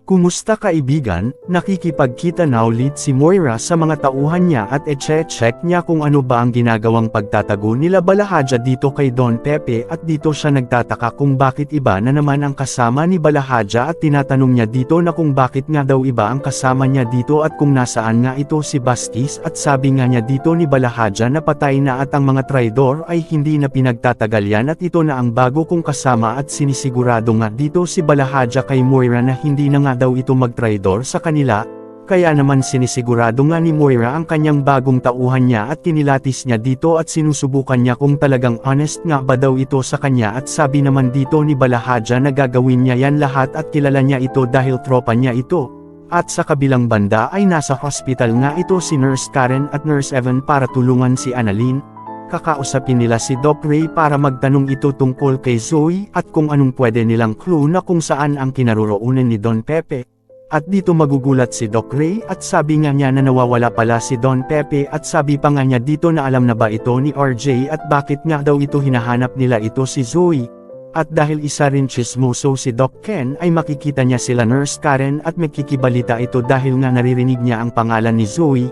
Kumusta kaibigan? Nakikipagkita na ulit si Moira sa mga tauhan niya at eche-check niya kung ano ba ang ginagawang pagtatago nila Balahaja dito kay Don Pepe at dito siya nagtataka kung bakit iba na naman ang kasama ni Balahaja at tinatanong niya dito na kung bakit nga daw iba ang kasama niya dito at kung nasaan nga ito si Bastis at sabi nga niya dito ni Balahaja na patay na at ang mga traidor ay hindi na pinagtatagal yan at ito na ang bago kong kasama at sinisigurado nga dito si Balahaja kay Moira na hindi na nga daw ito magtraidor sa kanila, kaya naman sinisigurado nga ni Moira ang kanyang bagong tauhan niya at kinilatis niya dito at sinusubukan niya kung talagang honest nga ba daw ito sa kanya at sabi naman dito ni Balahaja na gagawin niya yan lahat at kilala niya ito dahil tropa niya ito. At sa kabilang banda ay nasa hospital nga ito si Nurse Karen at Nurse Evan para tulungan si Annalyn. Kakausapin nila si Doc Ray para magtanong ito tungkol kay Zoe at kung anong pwede nilang clue na kung saan ang kinaroroonan ni Don Pepe. At dito magugulat si Doc Ray at sabi nga niya na nawawala pala si Don Pepe at sabi pa nga niya dito na alam na ba ito ni RJ at bakit nga daw ito hinahanap nila ito si Zoe. At dahil isa rin chismoso si Doc Ken ay makikita niya sila Nurse Karen at magkikibalita ito dahil nga naririnig niya ang pangalan ni Zoe.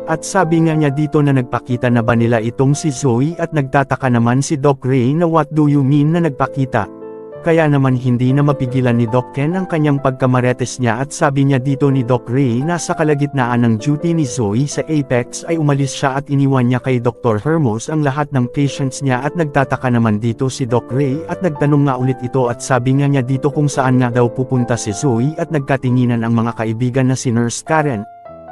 At sabi nga niya dito na nagpakita na ba nila itong si Zoe at nagtataka naman si Doc Ray na what do you mean na nagpakita. Kaya naman hindi na mapigilan ni Doc Ken ang kanyang pagkamaretes niya at sabi niya dito ni Doc Ray na sa kalagitnaan ng duty ni Zoe sa Apex ay umalis siya at iniwan niya kay Dr. Hermos ang lahat ng patients niya at nagtataka naman dito si Doc Ray at nagtanong nga ulit ito at sabi nga niya dito kung saan nga daw pupunta si Zoe at nagkatinginan ang mga kaibigan na si Nurse Karen,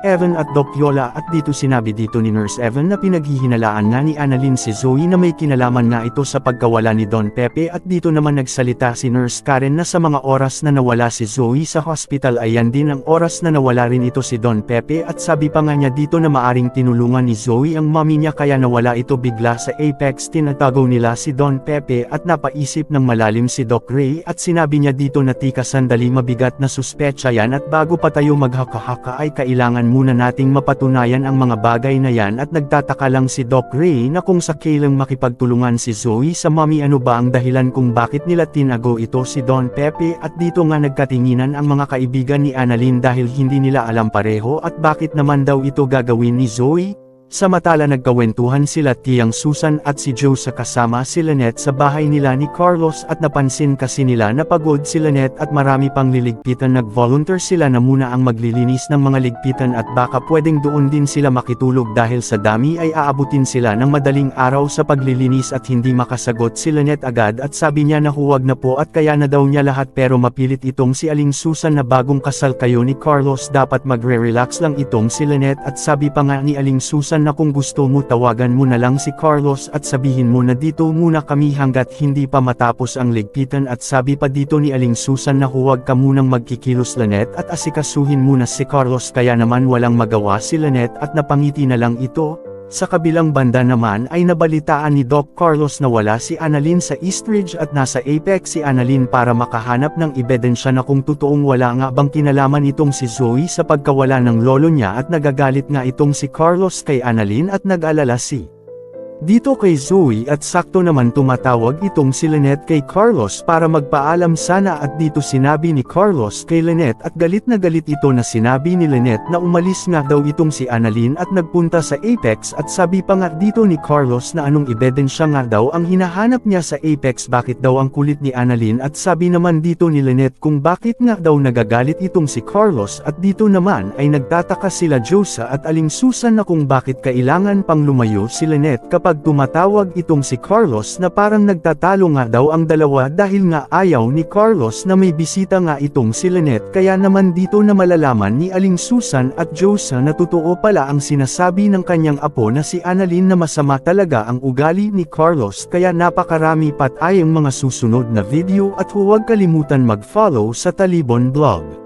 Evan at Doc Yola at dito sinabi dito ni Nurse Evan na pinaghihinalaan nga ni Annalyn si Zoe na may kinalaman nga ito sa pagkawala ni Don Pepe at dito naman nagsalita si Nurse Karen na sa mga oras na nawala si Zoe sa hospital ay yan din ang oras na nawala rin ito si Don Pepe at sabi pa nga niya dito na maaring tinulungan ni Zoe ang mommy niya kaya nawala ito bigla sa Apex. Tinatago nila si Don Pepe at napaisip ng malalim si Doc Ray at sinabi niya dito na tika sandali mabigat na suspecha yan at bago pa tayo maghaka-haka ay kailangan muna nating mapatunayan ang mga bagay na yan at nagtataka lang si Doc Ray na kung sa kailang makipagtulungan si Zoe sa mommy ano ba ang dahilan kung bakit nila tinago ito si Don Pepe at dito nga nagkatinginan ang mga kaibigan ni Annalyn dahil hindi nila alam pareho at bakit naman daw ito gagawin ni Zoe. Samantala nagkawentuhan sila Tiyang Susan at si Joe sa kasama si Lynette sa bahay nila ni Carlos at napansin kasi nila na pagod si Lynette at marami pang liligpitan. Nag-volunteer sila na muna ang maglilinis ng mga ligpitan at baka pwedeng doon din sila makitulog dahil sa dami ay aabutin sila ng madaling araw sa paglilinis at hindi makasagot si Lynette agad at sabi niya na huwag na po at kaya na daw niya lahat pero mapilit itong si Aling Susan na bagong kasal kayo ni Carlos dapat magre-relax lang itong si Lynette at sabi pa nga ni Aling Susan na kung gusto mo tawagan mo na lang si Carlos at sabihin mo na dito muna kami hanggat hindi pa matapos ang ligpitan at sabi pa dito ni Aling Susan na huwag ka munang magkikilos Lynette at asikasuhin muna si Carlos kaya naman walang magawa si Lynette at napangiti na lang ito. Sa kabilang banda naman ay nabalitaan ni Doc Carlos na wala si Annalyn sa Eastridge at nasa Apex si Annalyn para makahanap ng ebidensya na kung totoong wala nga bang kinalaman itong si Zoe sa pagkawala ng lolo niya at nagagalit nga itong si Carlos kay Annalyn at nag-alala si dito kay Zoe at sakto naman tumatawag itong si Lynette kay Carlos para magpaalam sana at dito sinabi ni Carlos kay Lynette at galit na galit ito na sinabi ni Lynette na umalis nga daw itong si Annalyn at nagpunta sa Apex at sabi pa nga dito ni Carlos na anong ebidensya nga daw ang hinahanap niya sa Apex bakit daw ang kulit ni Annalyn at sabi naman dito ni Lynette kung bakit nga daw nagagalit itong si Carlos at dito naman ay nagtataka sila Josa at Aling Susan na kung bakit kailangan pang lumayo si Lynette kapag tumatawag itong si Carlos na parang nagtatalo nga daw ang dalawa dahil nga ayaw ni Carlos na may bisita nga itong si Lynette kaya naman dito na malalaman ni Aling Susan at Josa na totoo pala ang sinasabi ng kanyang apo na si Annalyn na masama talaga ang ugali ni Carlos kaya napakarami pat ay ang mga susunod na video at huwag kalimutan mag-follow sa Talibon Blog.